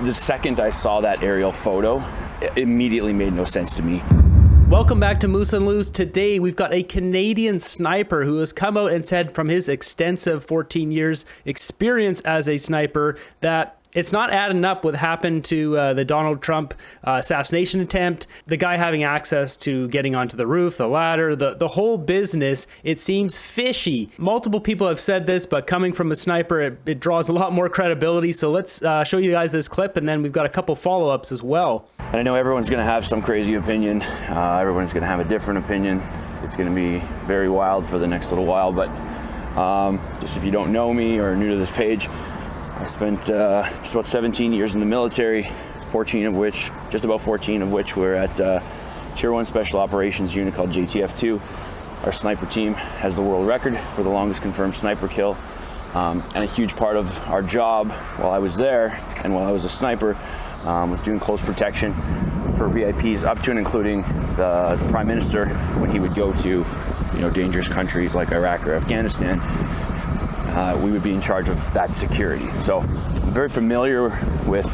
The second I saw that aerial photo, it immediately made no sense to me. Welcome back to Moose and Loose. Today we've got a Canadian sniper who has come out and said from his extensive 14 years experience as a sniper that it's not adding up what happened to the Donald Trump assassination attempt, the guy having access to getting onto the roof, the ladder, the whole business. It seems fishy. Multiple people have said this, but coming from a sniper, it draws a lot more credibility. So let's show you guys this clip, and then we've got a couple follow-ups as well. And I know everyone's going to have some crazy opinion. Everyone's going to have a different opinion. It's going to be very wild for the next little while, but just if you don't know me or are new to this page, I spent just about 17 years in the military, just about 14 of which were at Tier 1 Special Operations unit called JTF-2. Our sniper team has the world record for the longest confirmed sniper kill. And a huge part of our job while I was there and while I was a sniper was doing close protection for VIPs up to and including the Prime Minister when he would go to dangerous countries like Iraq or Afghanistan. We would be in charge of that security. So I'm very familiar with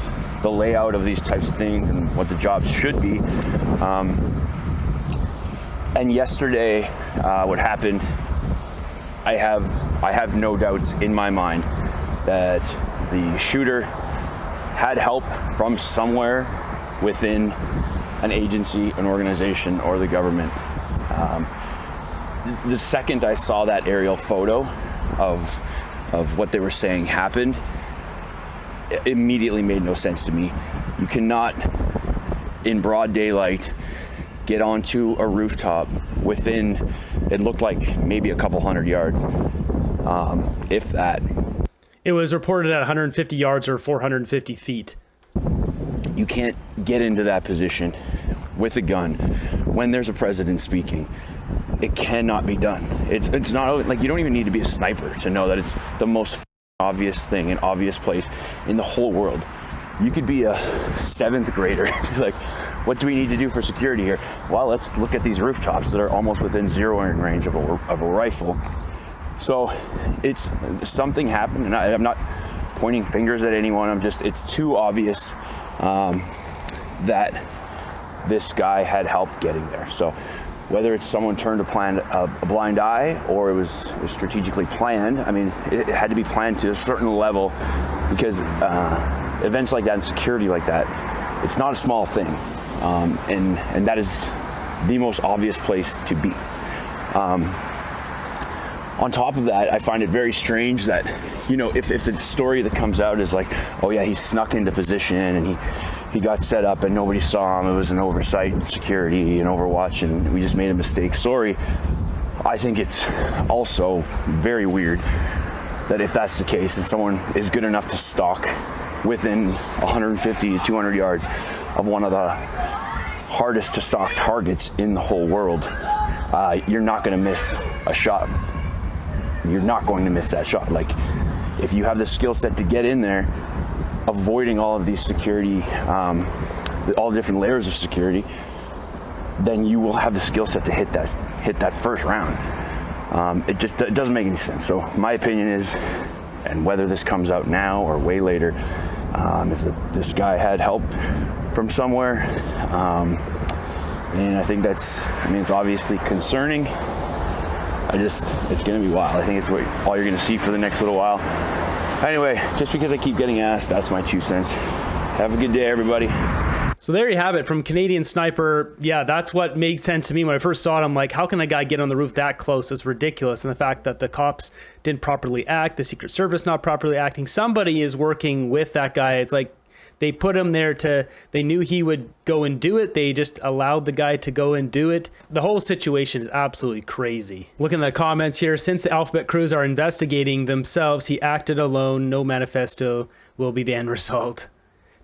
the layout of these types of things and what the jobs should be. And yesterday, what happened, I have no doubts in my mind that the shooter had help from somewhere within an agency, an organization, or the government. The second I saw that aerial photo of what they were saying happened, it immediately made no sense to me. You cannot, in broad daylight, get onto a rooftop within, it looked like maybe a couple hundred yards, if that. It was reported at 150 yards or 450 feet. You can't get into that position with a gun when there's a president speaking. It cannot be done. It's not like you don't even need to be a sniper to know that it's the most obvious thing, an obvious place in the whole world. You could be a 7th grader like, what do we need to do for security here? Well, let's look at these rooftops that are almost within zeroing range of a rifle. So it's something happened, and I'm not pointing fingers at anyone. It's too obvious that this guy had help getting there. So whether it's someone turned a blind eye or it was strategically planned, I mean, it had to be planned to a certain level because events like that and security like that, it's not a small thing. And that is the most obvious place to be. On top of that, I find it very strange that, if the story that comes out is like, oh yeah, he snuck into position and he got set up and nobody saw him, it was an oversight and security and overwatch and we just made a mistake, sorry. I think it's also very weird that if that's the case and someone is good enough to stalk within 150 to 200 yards of one of the hardest to stalk targets in the whole world, you're not going to miss a shot. You're not going to miss that shot. Like, if you have the skill set to get in there, avoiding all of these security, all the different layers of security, then you will have the skill set to hit that first round. It doesn't make any sense. So my opinion is, and whether this comes out now or way later, is that this guy had help from somewhere, and I think it's obviously concerning. It's going to be wild. I think it's all you're going to see for the next little while. Anyway, just because I keep getting asked, that's my 2 cents. Have a good day, everybody. So there you have it from Canadian Sniper. Yeah, that's what made sense to me when I first saw it. I'm like, how can a guy get on the roof that close? That's ridiculous. And the fact that the cops didn't properly act, the Secret Service not properly acting, somebody is working with that guy. It's like they put him there they knew he would go and do it. They just allowed the guy to go and do it. The whole situation is absolutely crazy. Looking at the comments here, since the Alphabet crews are investigating themselves, he acted alone. No manifesto will be the end result.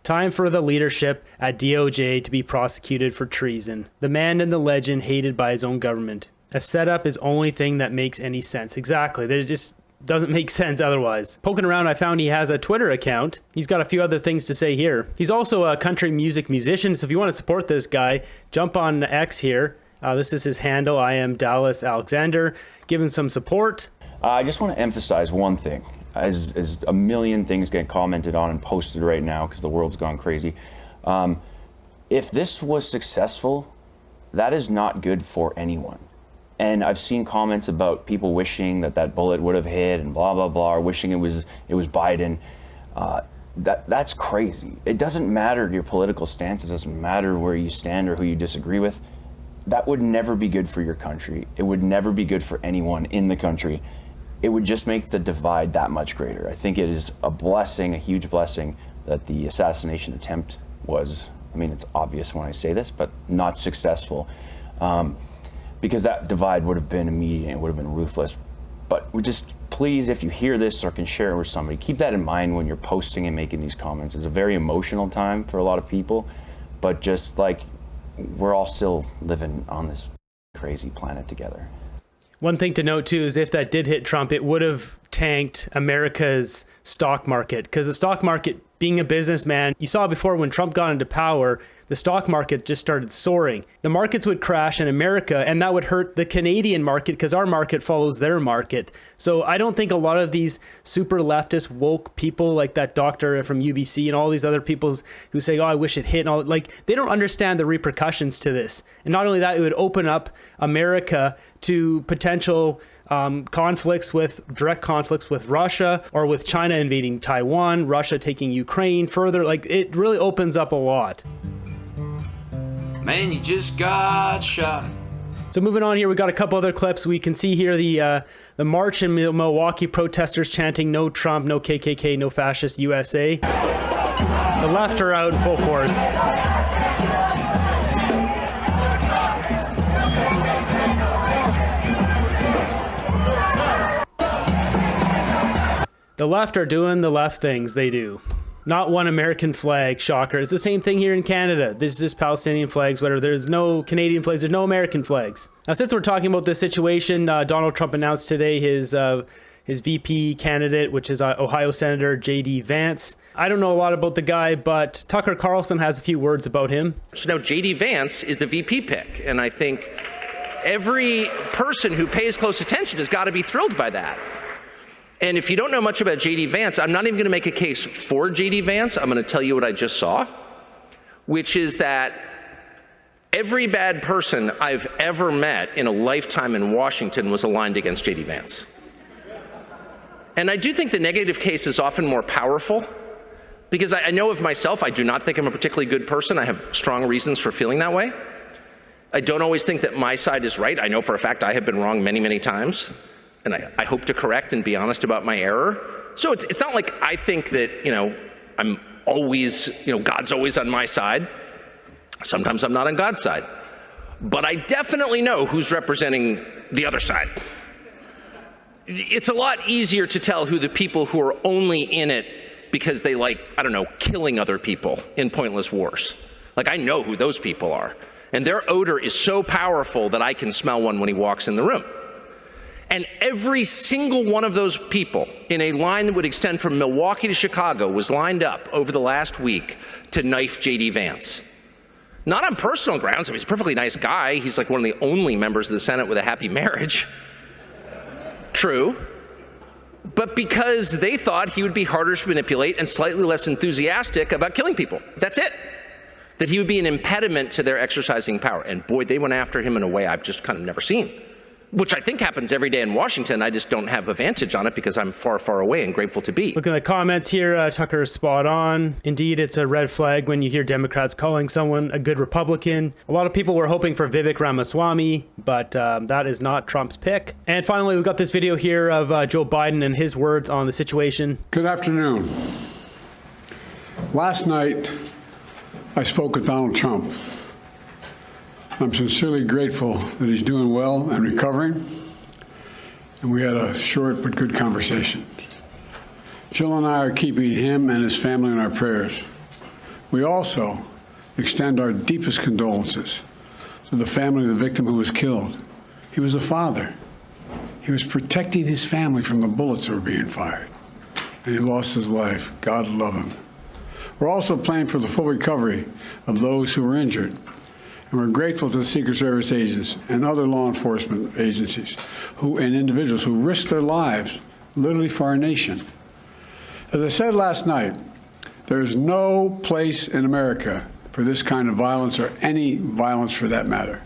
Time for the leadership at DOJ to be prosecuted for treason. The man and the legend hated by his own government. A setup is only thing that makes any sense. Exactly. There's just doesn't make sense otherwise. Poking around, I found he has a Twitter account. He's got a few other things to say here. He's also a country music musician, so if you want to support this guy, jump on X here. This is his handle. I am Dallas Alexander. Give him some support. I just want to emphasize one thing. as a million things get commented on and posted right now because the world's gone crazy. If this was successful, that is not good for anyone. And I've seen comments about people wishing that bullet would have hit and blah, blah, blah, or wishing it was Biden. That's crazy. It doesn't matter your political stance. It doesn't matter where you stand or who you disagree with. That would never be good for your country. It would never be good for anyone in the country. It would just make the divide that much greater. I think it is a blessing, a huge blessing, that the assassination attempt was, I mean, it's obvious when I say this, but not successful. Because that divide would have been immediate, it would have been ruthless. But we just, please, if you hear this or can share it with somebody, keep that in mind when you're posting and making these comments. It's a very emotional time for a lot of people, but just like, we're all still living on this crazy planet together. One thing to note too is if that did hit Trump, it would have tanked America's stock market, because the stock market, being a businessman, you saw before when Trump got into power, the stock market just started soaring. The markets would crash in America, and that would hurt the Canadian market because our market follows their market. So I don't think a lot of these super leftist woke people like that doctor from UBC and all these other people who say, oh, I wish it hit, and all, like, they don't understand the repercussions to this. And not only that, it would open up America to potential direct conflicts with Russia, or with China invading Taiwan, Russia taking Ukraine further. Like, it really opens up a lot. Man, you just got shot. So moving on here, we got a couple other clips. We can see here the march in Milwaukee, protesters chanting "No Trump, no KKK, no fascist USA." The left are out in full force. The left are doing the left things they do. Not one American flag, shocker. It's the same thing here in Canada. This is just Palestinian flags, whatever. There's no Canadian flags, there's no American flags. Now, since we're talking about this situation, Donald Trump announced today his VP candidate, which is Ohio Senator J.D. Vance. I don't know a lot about the guy, but Tucker Carlson has a few words about him. So now J.D. Vance is the VP pick, and I think every person who pays close attention has got to be thrilled by that. And if you don't know much about J.D. Vance, I'm not even going to make a case for J.D. Vance. I'm going to tell you what I just saw, which is that every bad person I've ever met in a lifetime in Washington was aligned against J.D. Vance. And I do think the negative case is often more powerful, because I know of myself, I do not think I'm a particularly good person. I have strong reasons for feeling that way. I don't always think that my side is right. I know for a fact I have been wrong many, many times. And I hope to correct and be honest about my error. So it's not like I think that, I'm always, God's always on my side. Sometimes I'm not on God's side. But I definitely know who's representing the other side. It's a lot easier to tell who the people who are only in it because they like, killing other people in pointless wars. Like, I know who those people are. And their odor is so powerful that I can smell one when he walks in the room. And every single one of those people in a line that would extend from Milwaukee to Chicago was lined up over the last week to knife J.D. Vance. Not on personal grounds. I mean, he's a perfectly nice guy. He's like one of the only members of the Senate with a happy marriage. True. But because they thought he would be harder to manipulate and slightly less enthusiastic about killing people. That's it. That he would be an impediment to their exercising power. And boy, they went after him in a way I've just kind of never seen. Which I think happens every day in Washington. I just don't have a vantage on it because I'm far, far away and grateful to be. Looking at the comments here, Tucker is spot on. Indeed, it's a red flag when you hear Democrats calling someone a good Republican. A lot of people were hoping for Vivek Ramaswamy, but that is not Trump's pick. And finally, we've got this video here of Joe Biden and his words on the situation. Good afternoon. Last night, I spoke with Donald Trump. I'm sincerely grateful that he's doing well and recovering, and we had a short but good conversation. Jill and I are keeping him and his family in our prayers. We also extend our deepest condolences to the family of the victim who was killed. He was a father. He was protecting his family from the bullets that were being fired, and he lost his life. God love him. We're also praying for the full recovery of those who were injured. And we're grateful to the Secret Service agents and other law enforcement agencies and individuals who risked their lives literally for our nation. As I said last night, there is no place in America for this kind of violence or any violence for that matter.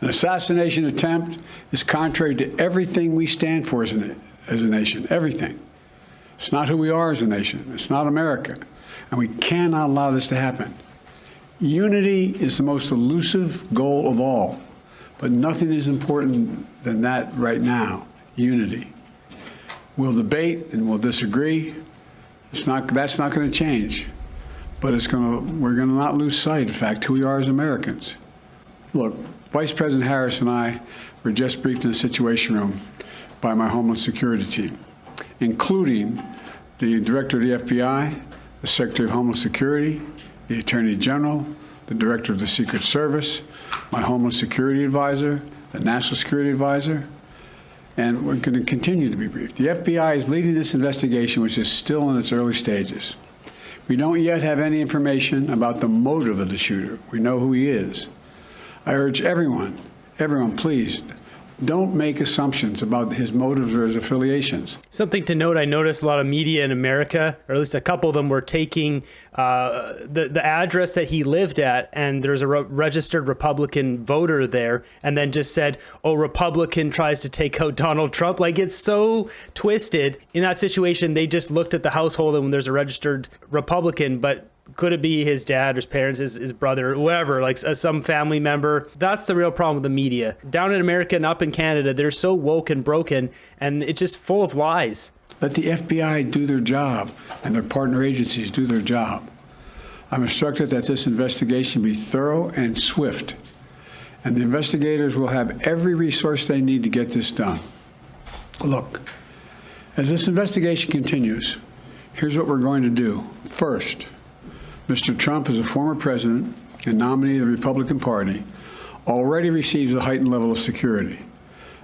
An assassination attempt is contrary to everything we stand for as a nation, everything. It's not who we are as a nation. It's not America. And we cannot allow this to happen. Unity is the most elusive goal of all, but nothing is important than that right now, unity. We'll debate and we'll disagree. That's not going to change, but we're going to not lose sight, in fact, who we are as Americans. Look, Vice President Harris and I were just briefed in the Situation Room by my Homeland Security team, including the Director of the FBI, the Secretary of Homeland Security, the Attorney General, the Director of the Secret Service, my Homeland Security Advisor, the National Security Advisor, and we're going to continue to be briefed. The FBI is leading this investigation, which is still in its early stages. We don't yet have any information about the motive of the shooter. We know who he is. I urge everyone, please, don't make assumptions about his motives or his affiliations. Something to note, I noticed a lot of media in America, or at least a couple of them, were taking the address that he lived at, and there's a registered Republican voter there, and then just said, oh, Republican tries to take out Donald Trump. Like, it's so twisted. In that situation, they just looked at the household and when there's a registered Republican, but could it be his dad or his parents, his brother, whoever, like some family member? That's the real problem with the media. Down in America and up in Canada, they're so woke and broken, and it's just full of lies. Let the FBI do their job and their partner agencies do their job. I'm instructed that this investigation be thorough and swift, and the investigators will have every resource they need to get this done. Look, as this investigation continues, here's what we're going to do. First, Mr. Trump, as a former president and nominee of the Republican Party, already receives a heightened level of security.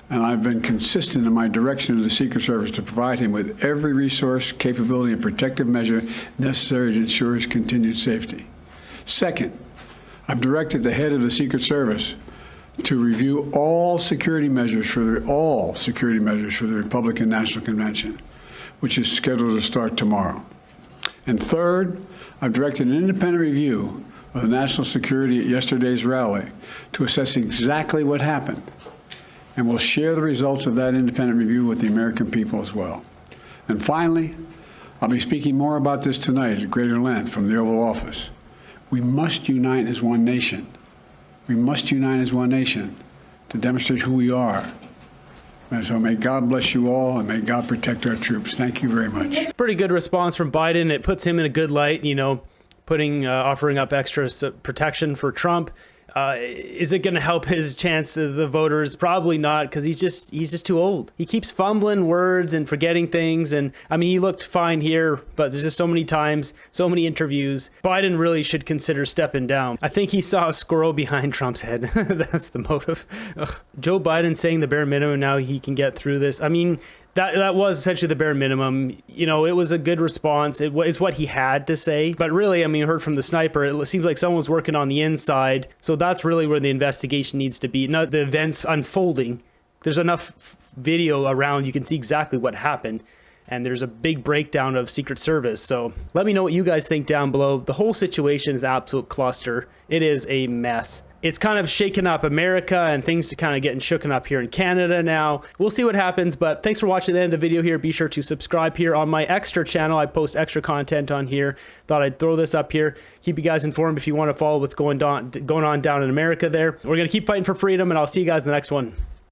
And I've been consistent in my direction to the Secret Service to provide him with every resource, capability, and protective measure necessary to ensure his continued safety. Second, I've directed the head of the Secret Service to review all security measures for the Republican National Convention, which is scheduled to start tomorrow. And third, I've directed an independent review of the national security at yesterday's rally to assess exactly what happened. And we'll share the results of that independent review with the American people as well. And finally, I'll be speaking more about this tonight at greater length from the Oval Office. We must unite as one nation. We must unite as one nation to demonstrate who we are. And so may God bless you all, and may God protect our troops. Thank you very much. Pretty good response from Biden. It puts him in a good light, offering up extra protection for Trump. Is it going to help his chance of the voters? Probably not, because he's just too old. He keeps fumbling words and forgetting things. And I mean, he looked fine here, but there's just so many times, so many interviews. Biden really should consider stepping down. I think he saw a squirrel behind Trump's head. That's the motive. Ugh. Joe Biden saying the bare minimum, now he can get through this. I mean, that was essentially the bare minimum. It was a good response. It was what he had to say. But really, I mean, you heard from the sniper, it seems like someone was working on the inside. So that's really where the investigation needs to be, not the events unfolding. There's enough video around, you can see exactly what happened. And there's a big breakdown of Secret Service. So let me know what you guys think down below. The whole situation is an absolute cluster. It is a mess. It's kind of shaking up America, and things are kind of getting shooken up here in Canada now. We'll see what happens, but thanks for watching the end of the video here. Be sure to subscribe here on my extra channel. I post extra content on here. Thought I'd throw this up here. Keep you guys informed if you want to follow what's going on down in America there. We're going to keep fighting for freedom, and I'll see you guys in the next one.